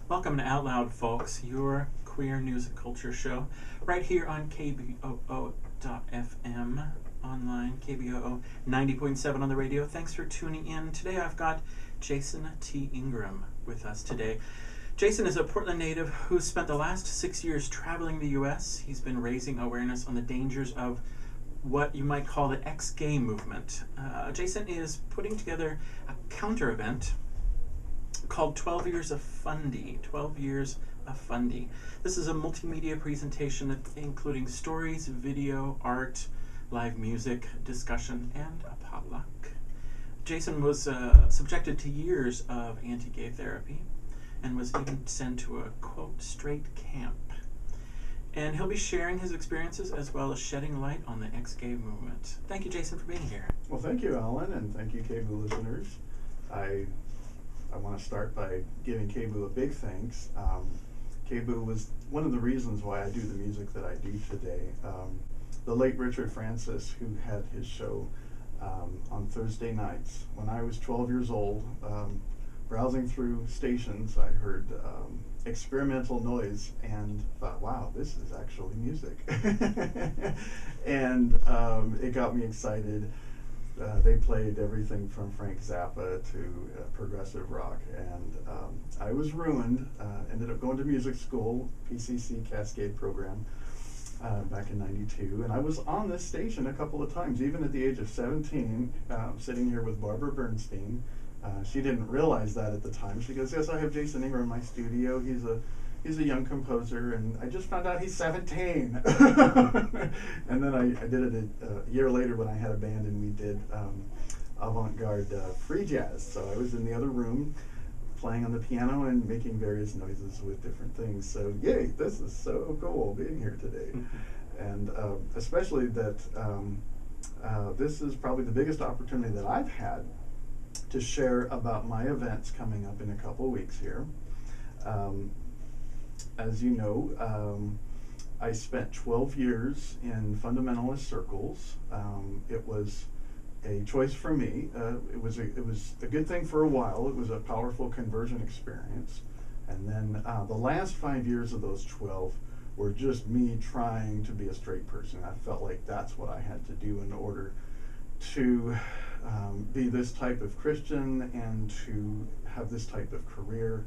Welcome to Out Loud, folks, your queer news and culture show, right here on KBOO.FM, online, KBOO 90.7 on the radio. Thanks for tuning in. Today I've got Jason T. Ingram with us today. Jason is a Portland native who spent the last 6 years traveling the U.S. He's been raising awareness on the dangers of what you might call the ex-gay movement. Jason is putting together a counter event called 12 Years of Fundie. 12 Years of Fundie. This is a multimedia presentation including stories, video, art, live music, discussion, and a potluck. Jason was subjected to years of anti-gay therapy and was even sent to a, quote, straight camp. And he'll be sharing his experiences as well as shedding light on the ex-gay movement. Thank you, Jason, for being here. Well, thank you, Alan, and thank you, KBOO listeners. I want to start by giving KBOO a big thanks. KBOO was one of the reasons why I do the music that I do today. The late Richard Francis, who had his show on Thursday nights, when I was 12 years old, browsing through stations, I heard experimental noise and thought, wow, this is actually music. And it got me excited. They played everything from Frank Zappa to progressive rock, and I was ruined. Ended up going to music school, PCC Cascade program, back in '92, and I was on this station a couple of times, even at the age of 17, sitting here with Barbara Bernstein. She didn't realize that at the time. She goes, yes, I have Jason Ingram in my studio. He's a young composer, and I just found out he's 17. And then I did it a year later when I had a band, and we did avant-garde free jazz. So I was in the other room playing on the piano and making various noises with different things. So yay, this is so cool being here today. And especially that this is probably the biggest opportunity that I've had to share about my events coming up in a couple weeks here. As you know, I spent 12 years in fundamentalist circles. It was a choice for me. It was a good thing for a while. It was a powerful conversion experience. And then the last 5 years of those 12 were just me trying to be a straight person. I felt like that's what I had to do in order to be this type of Christian and to have this type of career.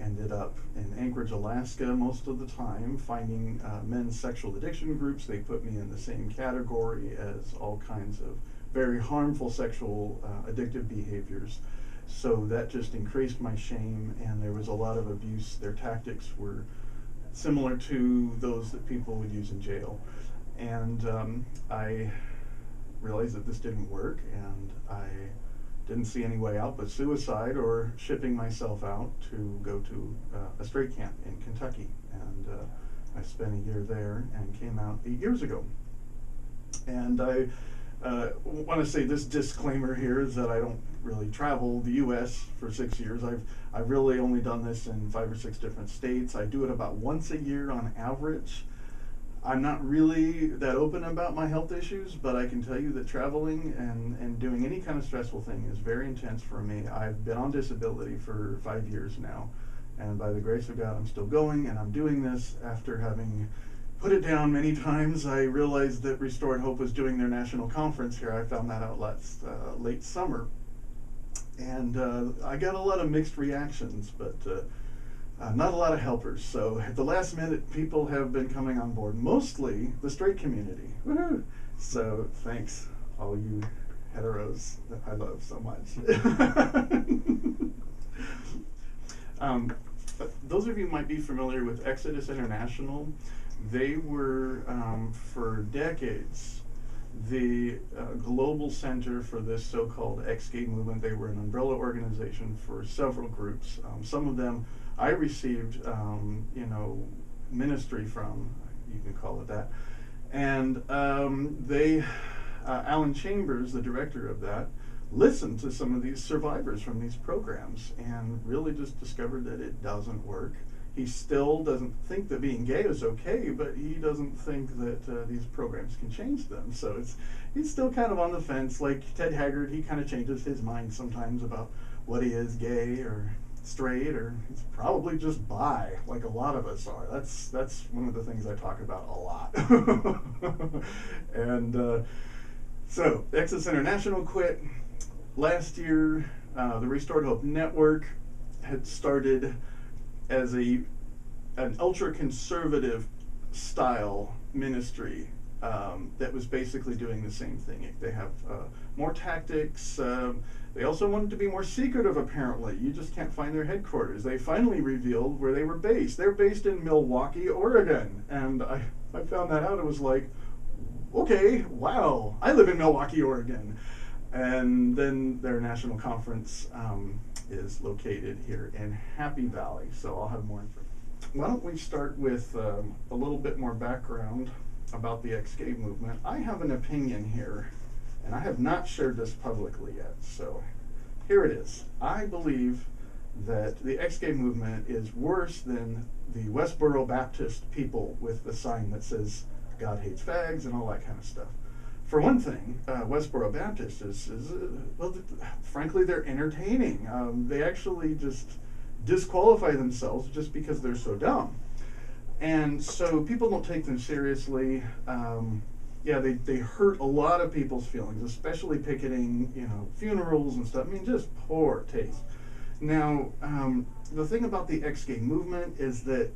Ended up in Anchorage, Alaska most of the time, finding men's sexual addiction groups. They put me in the same category as all kinds of very harmful sexual addictive behaviors. So that just increased my shame, and there was a lot of abuse. Their tactics were similar to those that people would use in jail. And I realized that this didn't work, and I didn't see any way out but suicide or shipping myself out to go to a straight camp in Kentucky. And I spent a year there and came out 8 years ago. And I want to say this disclaimer here is that I don't really travel the U.S. for 6 years. I've really only done this in 5 or 6 different states. I do it about once a year on average. I'm not really that open about my health issues, but I can tell you that traveling and doing any kind of stressful thing is very intense for me. I've been on disability for 5 years now, and by the grace of God, I'm still going, and I'm doing this after having put it down many times. I realized that Restored Hope was doing their national conference here. I found that out late summer, and I got a lot of mixed reactions, but not a lot of helpers. So at the last minute, people have been coming on board, mostly the straight community. Woohoo! So thanks, all you heteros that I love so much. Those of you might be familiar with Exodus International. They were, for decades, the global center for this so-called ex-gay movement. They were an umbrella organization for several groups. Some of them I received, ministry from, you can call it that. And Alan Chambers, the director of that, listened to some of these survivors from these programs and really just discovered that it doesn't work. He still doesn't think that being gay is okay, but he doesn't think that these programs can change them. So he's still kind of on the fence. Like Ted Haggard, he kind of changes his mind sometimes about what he is, gay or straight, or he's probably just bi, like a lot of us are. That's one of the things I talk about a lot. And so Exodus International quit last year. The Restored Hope Network had started as an ultra-conservative style ministry that was basically doing the same thing. They have more tactics. They also wanted to be more secretive, apparently. You just can't find their headquarters. They finally revealed where they were based. They're based in Milwaukee, Oregon. And I found that out. It was like, okay, wow, I live in Milwaukee, Oregon. And then their national conference is located here in Happy Valley. So I'll have more information. Why don't we start with a little bit more background about the ex-gay movement. I have an opinion here, and I have not shared this publicly yet, so here it is. I believe that the ex-gay movement is worse than the Westboro Baptist people with the sign that says God hates fags and all that kind of stuff. For one thing, Westboro Baptist well, frankly, they're entertaining. They actually just disqualify themselves just because they're so dumb. And so people don't take them seriously. They hurt a lot of people's feelings, especially picketing, funerals and stuff. I mean, just poor taste. Now, the thing about the ex-gay movement is that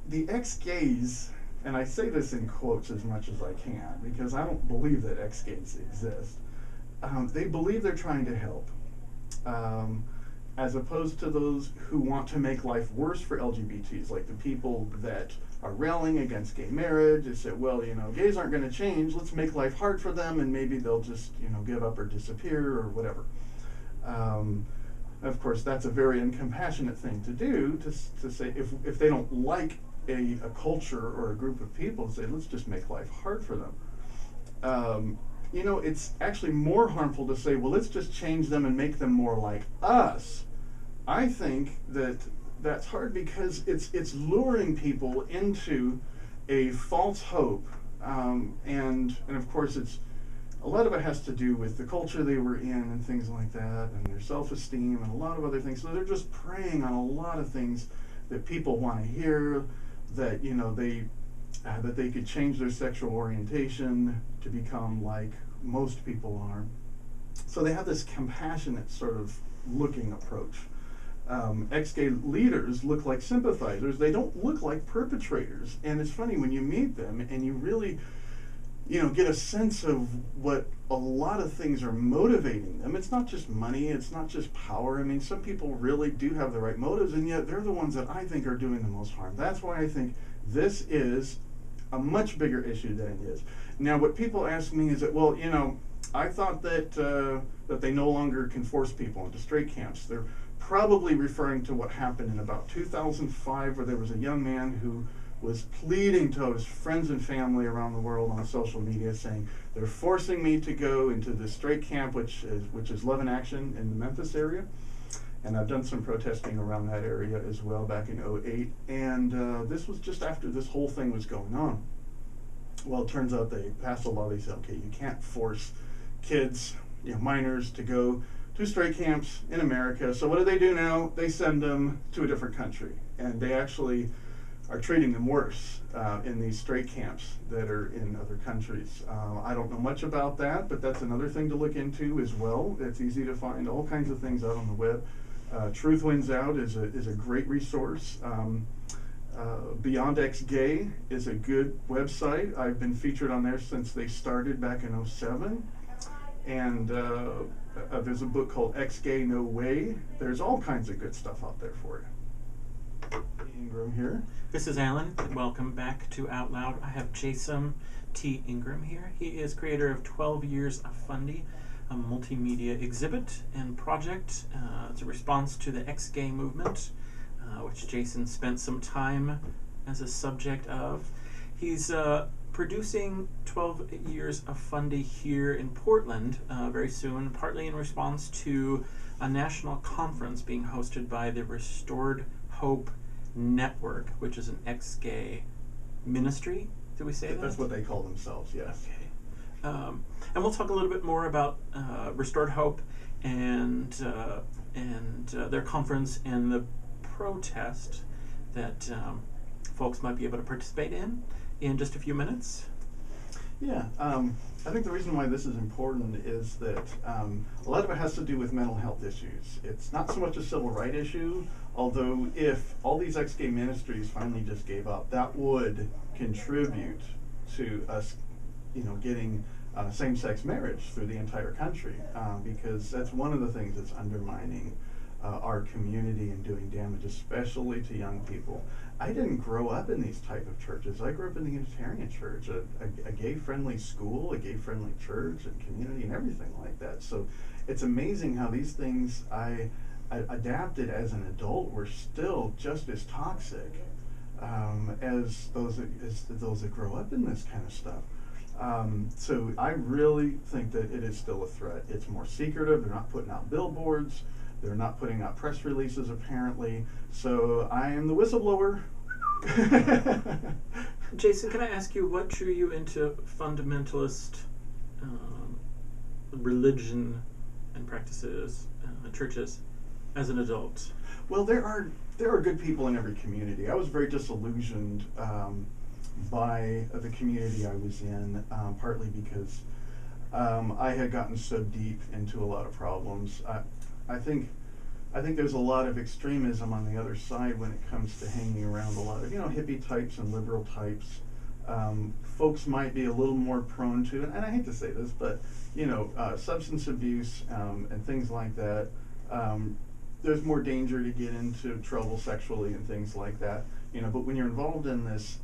the ex-gays, and I say this in quotes as much as I can because I don't believe that ex-gays exist. They believe they're trying to help. As opposed to those who want to make life worse for LGBTs, like the people that are railing against gay marriage. They say, well, gays aren't going to change. Let's make life hard for them, and maybe they'll just, give up or disappear or whatever. Of course, that's a very uncompassionate thing to do, to say if they don't like a culture or a group of people, say, let's just make life hard for them. It's actually more harmful to say, well, let's just change them and make them more like us. I think that's hard because it's luring people into a false hope, and of course a lot of it has to do with the culture they were in and things like that, and their self-esteem and a lot of other things. So they're just preying on a lot of things that people want to hear, that that they could change their sexual orientation to become like most people are. So they have this compassionate sort of looking approach. Ex-gay leaders look like sympathizers. They don't look like perpetrators. And it's funny when you meet them and you really, get a sense of what a lot of things are motivating them. It's not just money. It's not just power. I mean, some people really do have the right motives, and yet they're the ones that I think are doing the most harm. That's why I think this is a much bigger issue than it is. Now, what people ask me is that, well, I thought that they no longer can force people into straight camps. They're probably referring to what happened in about 2005, where there was a young man who was pleading to his friends and family around the world on social media, saying they're forcing me to go into this straight camp, which is Love in Action in the Memphis area. And I've done some protesting around that area as well back in 2008. And this was just after this whole thing was going on. Well, it turns out they passed a law. They said, okay, you can't force kids, minors, to go to straight camps in America. So what do now? They send them to a different country. And they actually are treating them worse in these straight camps that are in other countries. I don't know much about that, but that's another thing to look into as well. It's easy to find all kinds of things out on the web. Truth Wins Out is a great resource. Beyond X Gay is a good website. I've been featured on there since they started back in 2007. And there's a book called X Gay No Way. There's all kinds of good stuff out there for you. Ingram here. This is Alan. Welcome back to Out Loud. I have Jason T. Ingram here. He is creator of 12 Years of Fundie, a multimedia exhibit and project. It's a response to the ex-gay movement, which Jason spent some time as a subject of. He's producing 12 Years of Fundie here in Portland very soon, partly in response to a national conference being hosted by the Restored Hope Network, which is an ex-gay ministry. Did we say that? That's what they call themselves, yes. Okay. And we'll talk a little bit more about Restored Hope and and their conference and the protest that folks might be able to participate in just a few minutes. Yeah, I think the reason why this is important is that a lot of it has to do with mental health issues. It's not so much a civil rights issue, although if all these ex-gay ministries finally just gave up, that would contribute to us, getting same-sex marriage through the entire country, because that's one of the things that's undermining our community and doing damage, especially to young people. I didn't grow up in these type of churches. I grew up in the Unitarian Church, a gay-friendly school, a gay-friendly church and community and everything like that. So it's amazing how these things I adapted as an adult were still just as toxic as those that grow up in this kind of stuff. So I really think that it is still a threat. It's more secretive. They're not putting out billboards. They're not putting out press releases, apparently. So I am the whistleblower. Jason, can I ask you, what drew you into fundamentalist religion and practices, churches, as an adult? Well, there are good people in every community. I was very disillusioned by the community I was in, partly because I had gotten so deep into a lot of problems. I think there's a lot of extremism on the other side when it comes to hanging around a lot of hippie types and liberal types. Folks might be a little more prone to, and I hate to say this, but substance abuse and things like that. There's more danger to get into trouble sexually and things like that. But when you're involved in this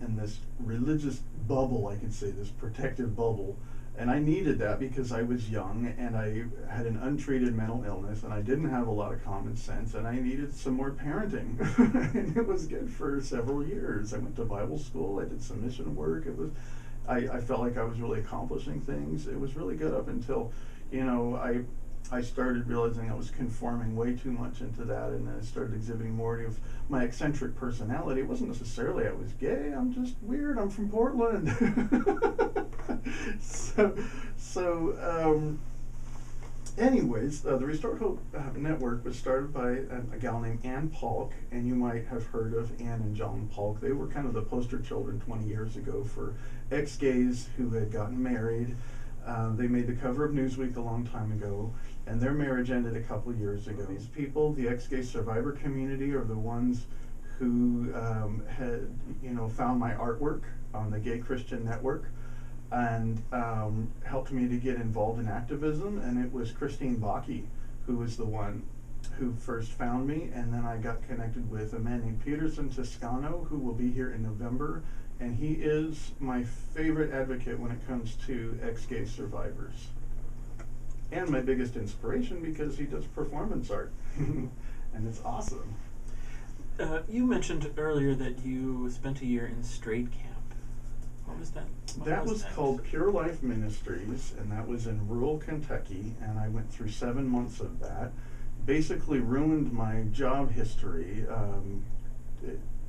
religious bubble, I could say this protective bubble. And I needed that because I was young and I had an untreated mental illness and I didn't have a lot of common sense and I needed some more parenting. And it was good for several years. I went to Bible school. I did some mission work. I felt like I was really accomplishing things. It was really good up until, I started realizing I was conforming way too much into that, and I started exhibiting more of my eccentric personality. It wasn't necessarily I was gay. I'm just weird. I'm from Portland. Anyways, the Restored Hope Network was started by a gal named Ann Polk, and you might have heard of Ann and John Polk. They were kind of the poster children 20 years ago for ex-gays who had gotten married. They made the cover of Newsweek a long time ago, and their marriage ended a couple of years ago. These people, the ex-gay survivor community, are the ones who had, found my artwork on the Gay Christian Network and helped me to get involved in activism. And it was Christine Bakke who was the one who first found me, and then I got connected with a man named Peterson Toscano, who will be here in November. And he is my favorite advocate when it comes to ex-gay survivors. And my biggest inspiration because he does performance art. And it's awesome. You mentioned earlier that you spent a year in straight camp. What was that? That was called Pure Life Ministries, and that was in rural Kentucky. And I went through 7 months of that. Basically ruined my job history.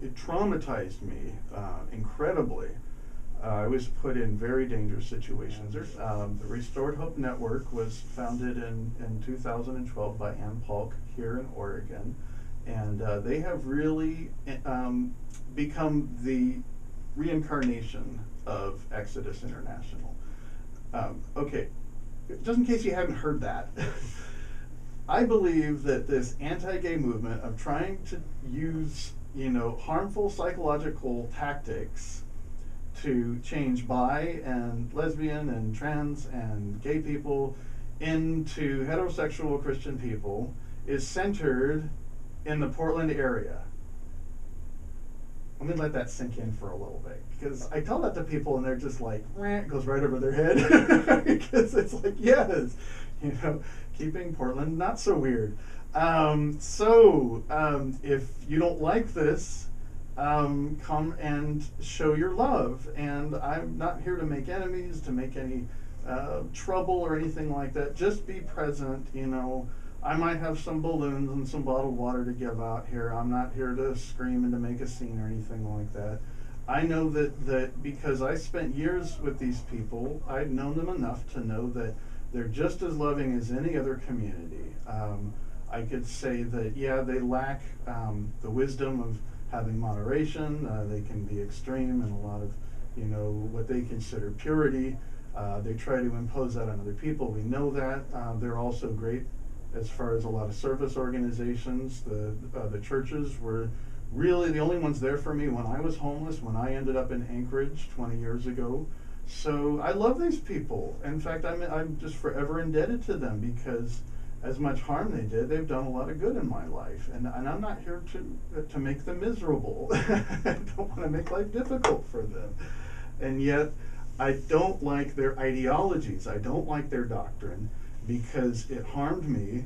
It traumatized me incredibly. I was put in very dangerous situations. The Restored Hope Network was founded in 2012 by Ann Polk here in Oregon, and they have really become the reincarnation of Exodus International. Okay, just in case you haven't heard that, I believe that this anti-gay movement of trying to use harmful psychological tactics to change bi and lesbian and trans and gay people into heterosexual Christian people is centered in the Portland area. Let me let that sink in for a little bit, because I tell that to people and they're just like, it goes right over their head. Because it's like, yes, keeping Portland not so weird. If you don't like this, come and show your love. And I'm not here to make enemies, to make any trouble or anything like that. Just be present. I might have some balloons and some bottled water to give out here. I'm not here to scream and to make a scene or anything like that. I know that because I spent years with these people, I've known them enough to know that they're just as loving as any other community. I could say that, yeah, they lack the wisdom of having moderation. They can be extreme in a lot of, what they consider purity. They try to impose that on other people. We know that. They're also great as far as a lot of service organizations. The churches were really the only ones there for me when I was homeless, when I ended up in Anchorage 20 years ago. So I love these people. In fact, I'm just forever indebted to them, because as much harm they did, they've done a lot of good in my life. And I'm not here to make them miserable. I don't want to make life difficult for them. And yet, I don't like their ideologies. I don't like their doctrine, because it harmed me.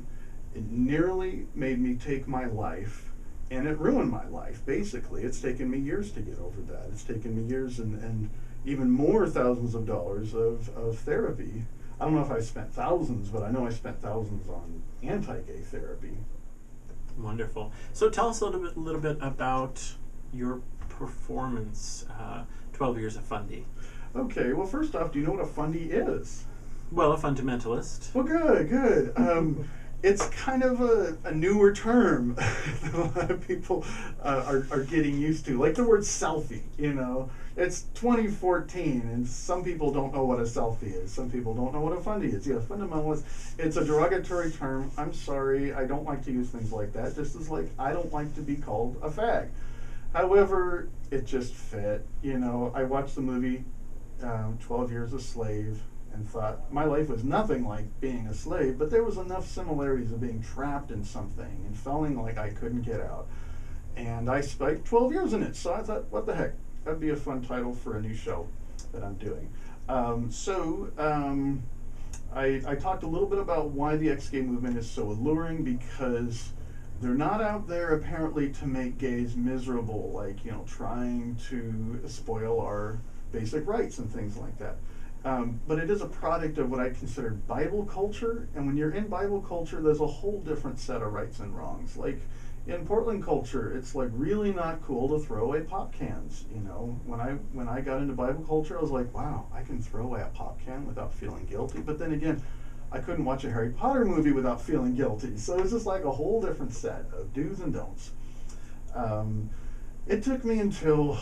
It nearly made me take my life. And it ruined my life, basically. It's taken me years to get over that. It's taken me years and even more thousands of dollars of therapy. I don't know if I spent thousands, but I know I spent thousands on anti-gay therapy. Wonderful. So tell us a little bit about your performance, 12 years of Fundie. Okay, well, first off, do you know what a Fundie is? Well, a fundamentalist. Well, good. It's kind of a newer term that a lot of people are getting used to. Like the word selfie, It's 2014, and some people don't know what a selfie is. Some people don't know what a Fundie is. Yeah, fundamentalist, it's a derogatory term. I'm sorry, I don't like to use things like that. Just as like I don't like to be called a fag. However, it just fit. I watched the movie 12 Years a Slave, and thought my life was nothing like being a slave, but there was enough similarities of being trapped in something and feeling like I couldn't get out. And I spent 12 years in it, so I thought, what the heck, that'd be a fun title for a new show that I'm doing. I talked a little bit about why the ex-gay movement is so alluring, because they're not out there apparently to make gays miserable, like, trying to spoil our basic rights and things like that. But it is a product of what I consider Bible culture, and when you're in Bible culture, there's a whole different set of rights and wrongs. Like in Portland culture, it's like really not cool to throw away pop cans. When I got into Bible culture, I was like, wow, I can throw away a pop can without feeling guilty. But then again, I couldn't watch a Harry Potter movie without feeling guilty. So it was just like a whole different set of do's and don'ts. It took me until,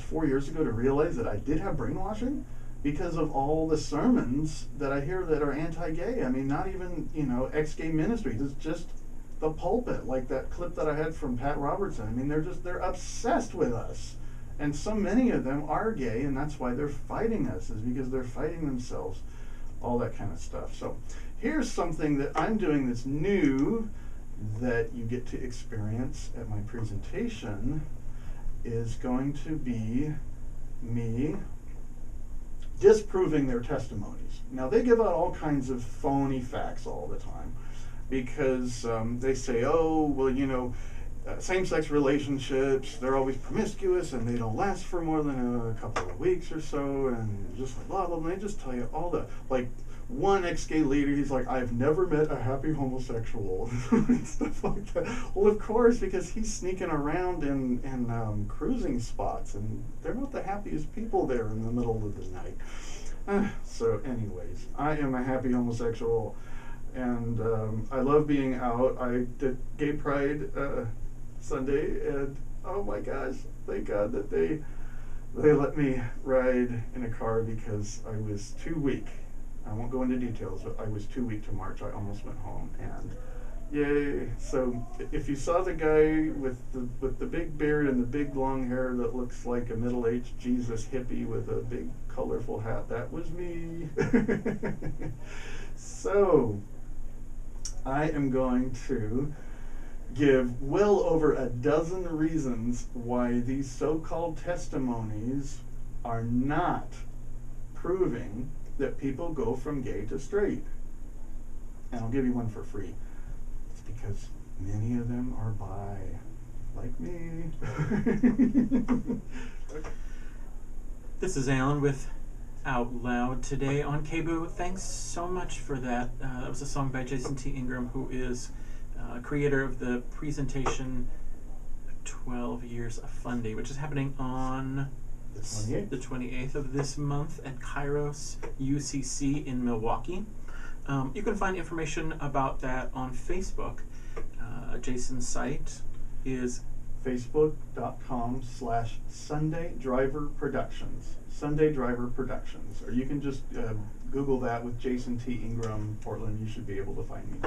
4 years ago to realize that I did have brainwashing, because of all the sermons that I hear that are anti-gay. I mean, not even, ex-gay ministries. It's just the pulpit, like that clip that I had from Pat Robertson. I mean, they're obsessed with us. And so many of them are gay, and that's why they're fighting us, is because they're fighting themselves, all that kind of stuff. So here's something that I'm doing that's new that you get to experience at my presentation, is going to be me disproving their testimonies. Now, they give out all kinds of phony facts all the time, because they say, same-sex relationships, they're always promiscuous and they don't last for more than a couple of weeks or so, and just like blah, blah, blah. They just tell you all the, like, one ex-gay leader, he's like, I've never met a happy homosexual, and stuff like that. Well, of course, because he's sneaking around in cruising spots, and they're not the happiest people there in the middle of the night. So anyways, I am a happy homosexual, and I love being out. I did Gay Pride Sunday, and oh my gosh, thank God that they let me ride in a car, because I was too weak. I won't go into details, but I was too weak to march. I almost went home, and yay. So if you saw the guy with the big beard and the big long hair that looks like a middle-aged Jesus hippie with a big colorful hat, that was me. So I am going to give well over a dozen reasons why these so-called testimonies are not proving that people go from gay to straight. And I'll give you one for free. It's because many of them are bi, like me. This is Alan with Out Loud today on KBOO. Thanks so much for that. That was a song by Jason T. Ingram, who is creator of the presentation 12 Years of Fundie, which is happening on the 28th of this month at Kairos UCC in Milwaukee. You can find information about that on Facebook. Jason's site is Facebook.com/Sunday Driver Productions. Sunday Driver Productions. Or you can just Google that with Jason T. Ingram, Portland. You should be able to find me.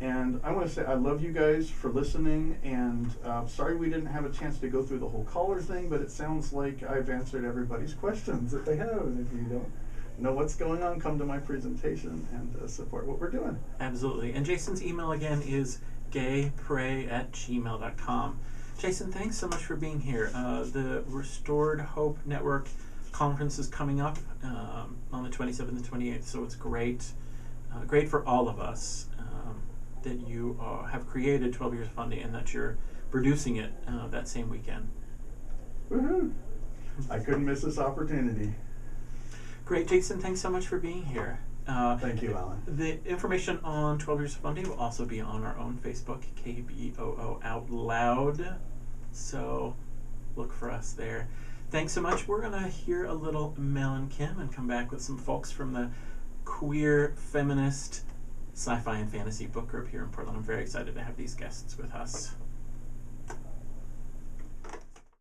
And I want to say I love you guys for listening, and sorry we didn't have a chance to go through the whole caller thing, but it sounds like I've answered everybody's questions that they have. And if you don't know what's going on, come to my presentation and support what we're doing. Absolutely. And Jason's email again is gaypray@gmail.com. Jason, thanks so much for being here. The Restored Hope Network conference is coming up on the 27th and 28th, so it's great for all of us that you have created 12 Years of Fundie and that you're producing it that same weekend. Woohoo! I couldn't miss this opportunity. Great, Jason, thanks so much for being here. Thank you, Alan. The information on 12 Years of Fundie will also be on our own Facebook, KBOO Out Loud. So look for us there. Thanks so much. We're going to hear a little Mel and Kim and come back with some folks from the queer, feminist, sci-fi, and fantasy book group here in Portland. I'm very excited to have these guests with us.